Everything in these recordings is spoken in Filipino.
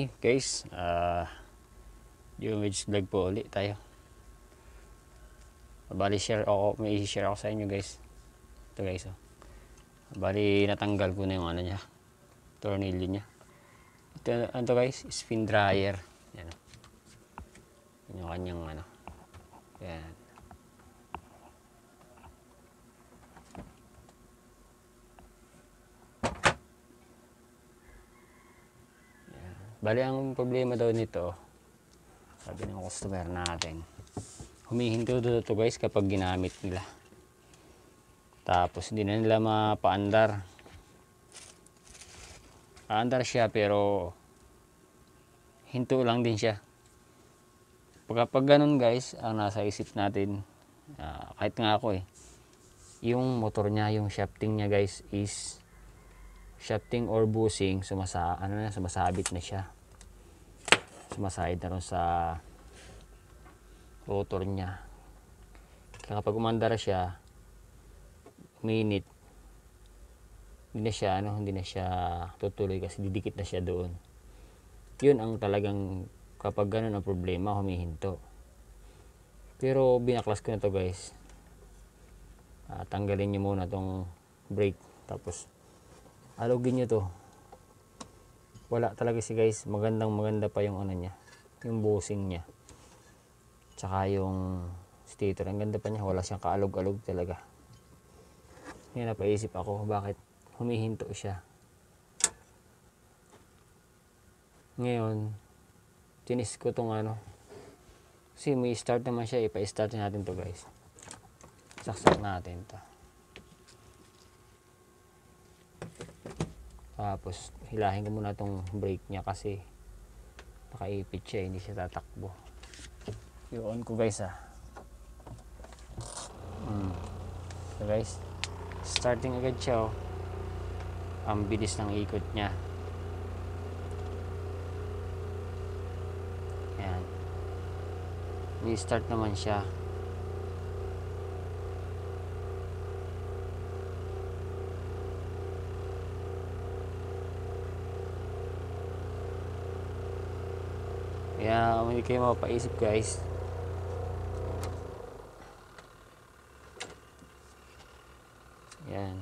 Okay guys, Geomage vlog po ulit tayo. Bali may i-share ako sa inyo guys. Ito guys, oh. Bali natanggal ko na yung ano niya, tornilyo niya. Ito ano guys, spin dryer. Yan. Yung kanyang ano. Yan. Bali ang problema daw nito, sabi ng customer natin, humihinto daw ito guys kapag ginamit nila. Tapos hindi na nila mapaandar. Paandar siya pero hinto lang din siya. Pag ganun guys, ang nasa isip natin, kahit nga ako yung motor niya, yung shafting niya guys is shafting or bushing, sumasabit na siya. Sumasahid na rin sa rotor niya. Kaya kapag umandar siya, minute, hindi na siya tutuloy kasi didikit na siya doon. Yun ang talagang kapag ganun ang problema, humihinto. Pero binaklas ko na to guys. Tanggalin nyo muna tong brake, tapos alugin nyo to. Wala talaga si guys, maganda pa yung ano niya, yung bushing niya, tsaka yung stator, ang ganda pa niya, wala siyang kaalog-alog talaga. Ngayon napaisip ako bakit humihinto siya. Ngayon tinis ko tong ano, kasi may start naman siya, ipa-start natin to guys. Saksak natin to. Tapos hilahin ko muna tong brake niya kasi nakaipit siya, hindi siya tatakbo. I-on ko guys So guys, starting agad siya Ang bilis ng ikot niya. Ayan. I-start naman siya. Kaya hindi kayo mapapaisip guys. Yan.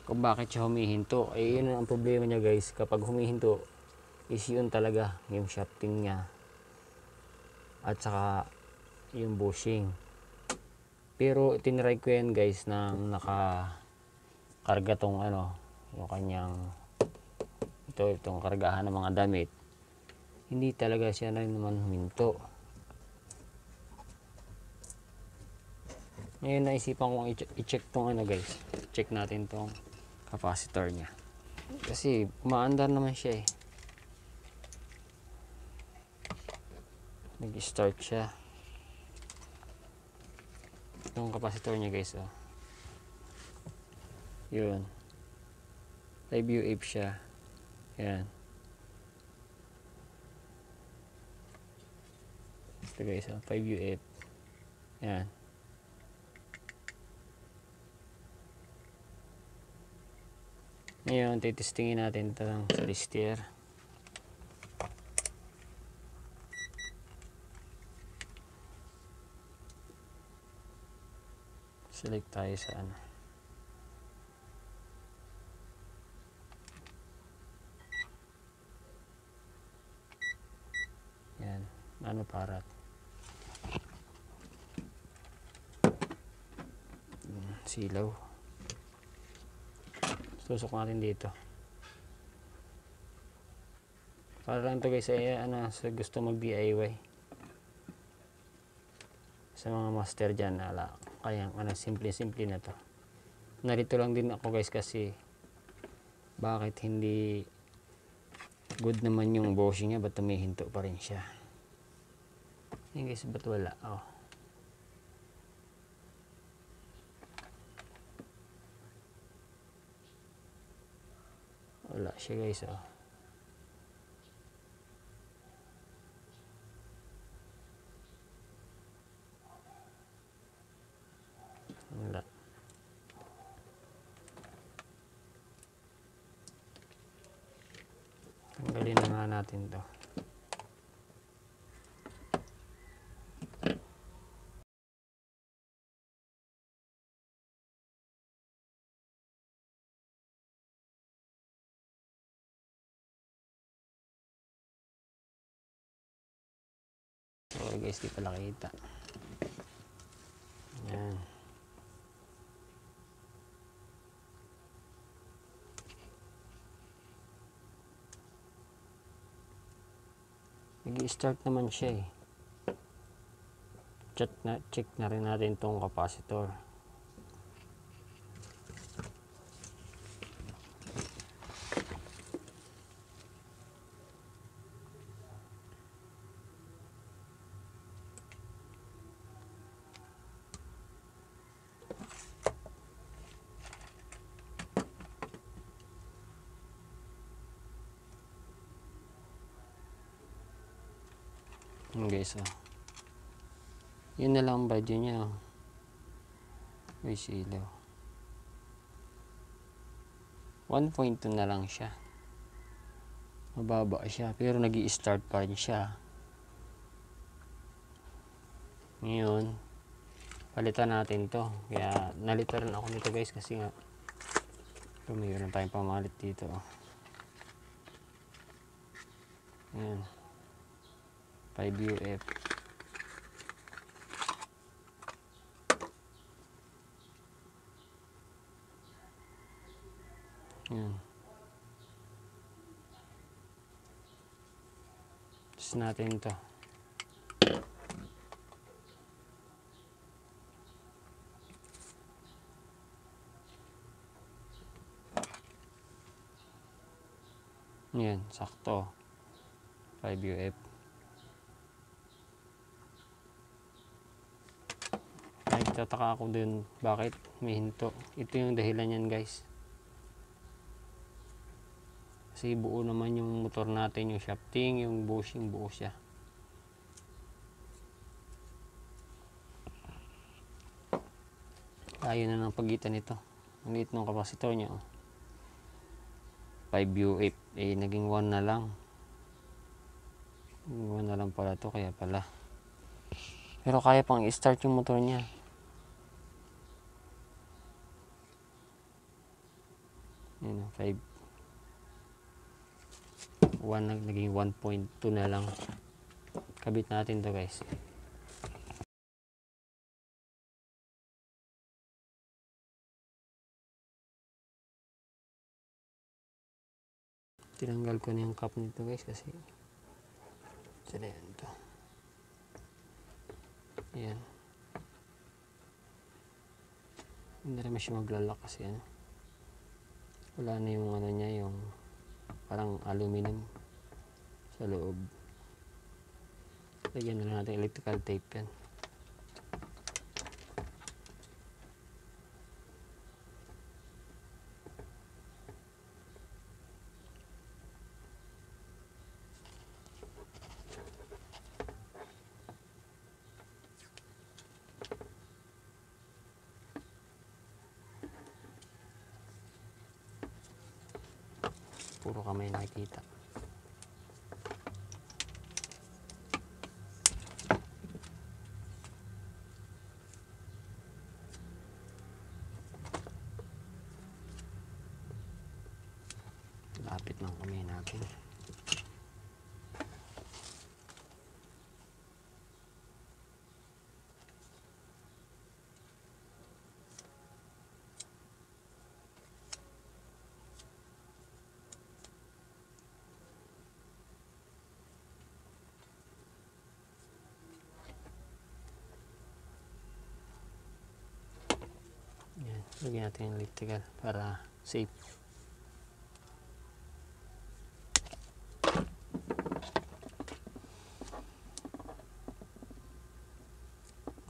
Kung bakit siya humihinto. Yun ang problema niya guys. Kapag humihinto, is yun talaga yung shafting niya. At saka yung bushing. Pero tinry ko yan guys nang nakakarga tong ano, yung kanyang itong kargahan ng mga damit. Hindi talaga siya na naman huminto. Ngayon naisipan kong i-check tong ano guys. Check natin tong capacitor niya. Kasi umaandar naman siya Nag-start siya. Itong capacitor niya guys Yun. 5UF siya. Yan. Ito guys 5UF. Yan. Ngayon titestingin natin ito lang sa lister. Select tayo sa ano. Yan. Ano parat. Silaw. Susok natin dito. Para lang to guys sa gusto mag DIY. Sa mga master dyan kaya simple na to. Narito lang din ako guys kasi bakit hindi good naman yung bushing niya, ba't tumihinto pa rin siya. Yan guys, ba't wala wala siya guys wala. Tanggalin na natin to. Sorry guys, di pala kita. Yan. Nag-i-start naman siya eh. Check na rin natin tong capacitor. Guys, yun na lang ang video niya. May silaw. 1.2 na lang siya. Mababa siya, pero nag-i-start pa rin siya. Ngayon, palitan natin to. Kaya nalitaran ako nito guys, kasi nga mayroon tayong pamalit dito. Ayan, 5UF. Ayan. Test natin to. Ayan, sakto. 5UF. Nagtataka ako dun bakit may hinto. Ito yung dahilan yan guys. Kasi buo naman yung motor natin, yung shafting, yung bushing, buo siya. Ayaw na ng pagitan nito. Ang liit ng kapasitor niya. 5UF. Eh, naging 1 na lang. 1 na lang pala to, kaya pala. Pero kaya pang i-start yung motor niya. Yan, 1 naging 1.2 na lang. Kabit natin to guys. Tinanggal ko na yung cap nito guys, kasi sila yan to. Ayan. Hindi naman siya maglalak kasi ano, wala na yung ano niya, yung parang aluminum sa loob. Lagyan na lang natin electrical tape yan. Puro kamay nakikita. Lapit ng kamay natin. Yan, lagyan natin yung electrical para safe.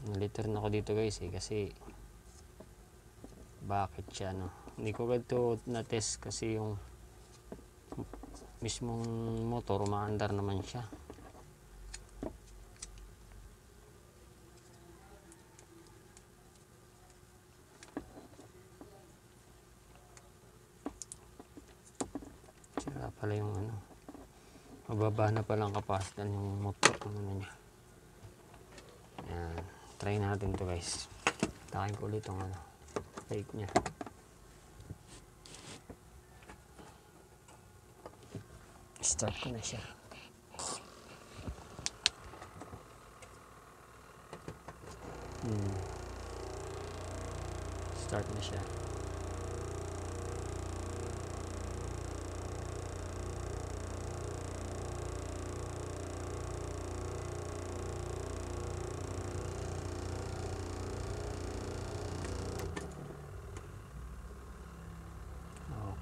Naliter na ako dito guys kasi bakit siya no, hindi ko ganito na test kasi yung mismong motor umaandar naman siya. Sira pala yung ano, Mababa na palang kapasitan yung motor ano niya. Ayan. Try natin to guys. Takin ko ulit yung fake niya. Start ko na siya. Start na siya.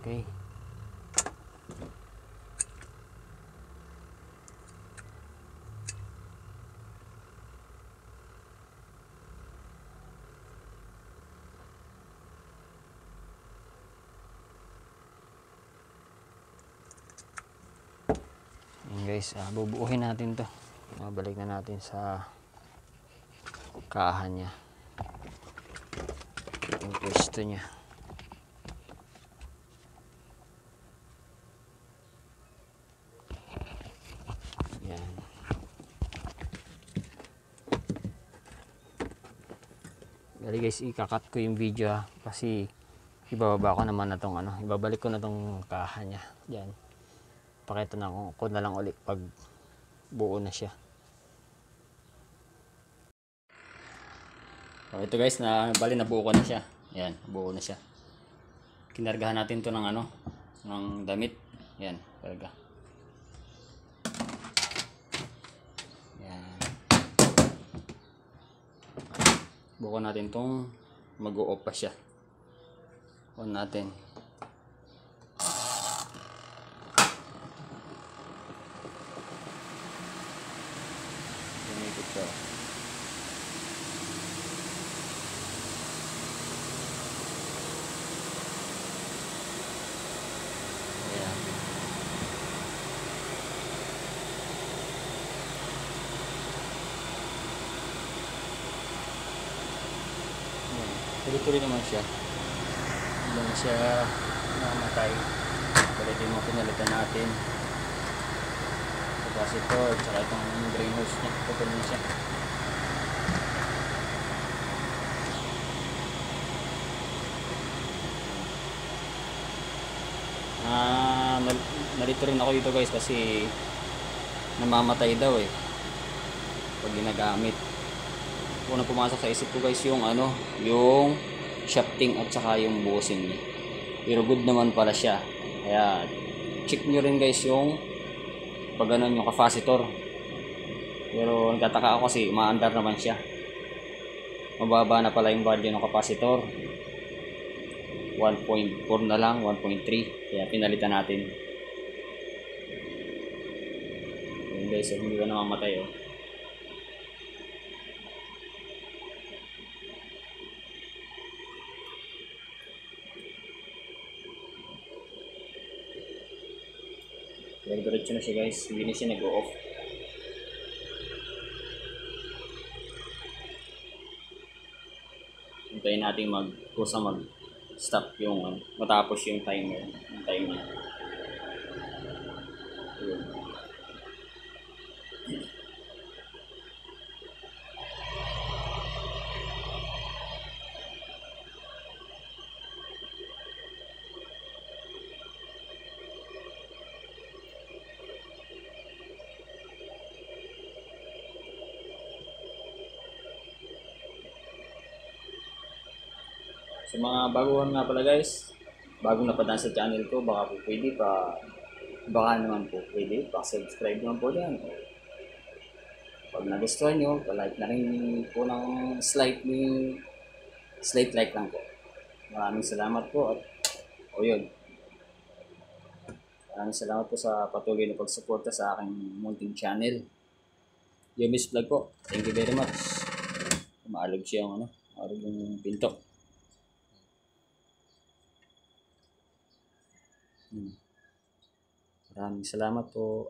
Okay. Ayan guys, bubuuhin natin to. Balik na natin sa kahan niya. Yung pwesto niya. Yan. Dali guys, ikakat ko yung video kasi ibababa ko naman na tong ibabalik ko na tong kahan niya. Diyan. Pakita na ko na lang ulit pag buo na siya. So, ito guys, bali nabuo ko na siya. Ayan, buo na siya. Kinargahan natin to ng ng damit. Ayan, karga. Ayan. Buo natin tong mag-o-off pa siya. On natin. Umikot siya. Ayan. Tuloy-tuloy naman siya. Hindi naman siya namatay. Pwede mo pinalitan natin. Capacitor, tsaka itong drain hose niya. Putol na siya. Nalito rin ako dito guys kasi namamatay daw pag ginagamit. Una pumasok sa isip ko guys yung yung shafting at saka yung bushing niya. Pero good naman pala siya. Kaya check nyo rin guys yung pag yung capacitor. Pero nagtataka ako kasi umaandar naman siya. Mababa na pala yung value ng capacitor. 1.4 na lang, 1.3. Kaya pinalitan natin. Ayun guys, hindi ka namamatay Diretso na siya guys, hindi na siya nag-o-off. Hintayin natin kusa mag-stop yung matapos yung timer. Yung timer. Sa mga baguhan nga pala guys, bagong napadaan sa channel ko, baka po pwede baka naman po pwede, subscribe naman po dyan. Pag nagustuhan nyo, like na rin po ng slight like lang po. Maraming salamat po at yun. Maraming salamat po sa patuloy na pagsuporta sa aking munting channel. Yomis Vlog po. Thank you very much. Maalog siya maalog yung pinto. Maraming salamat po.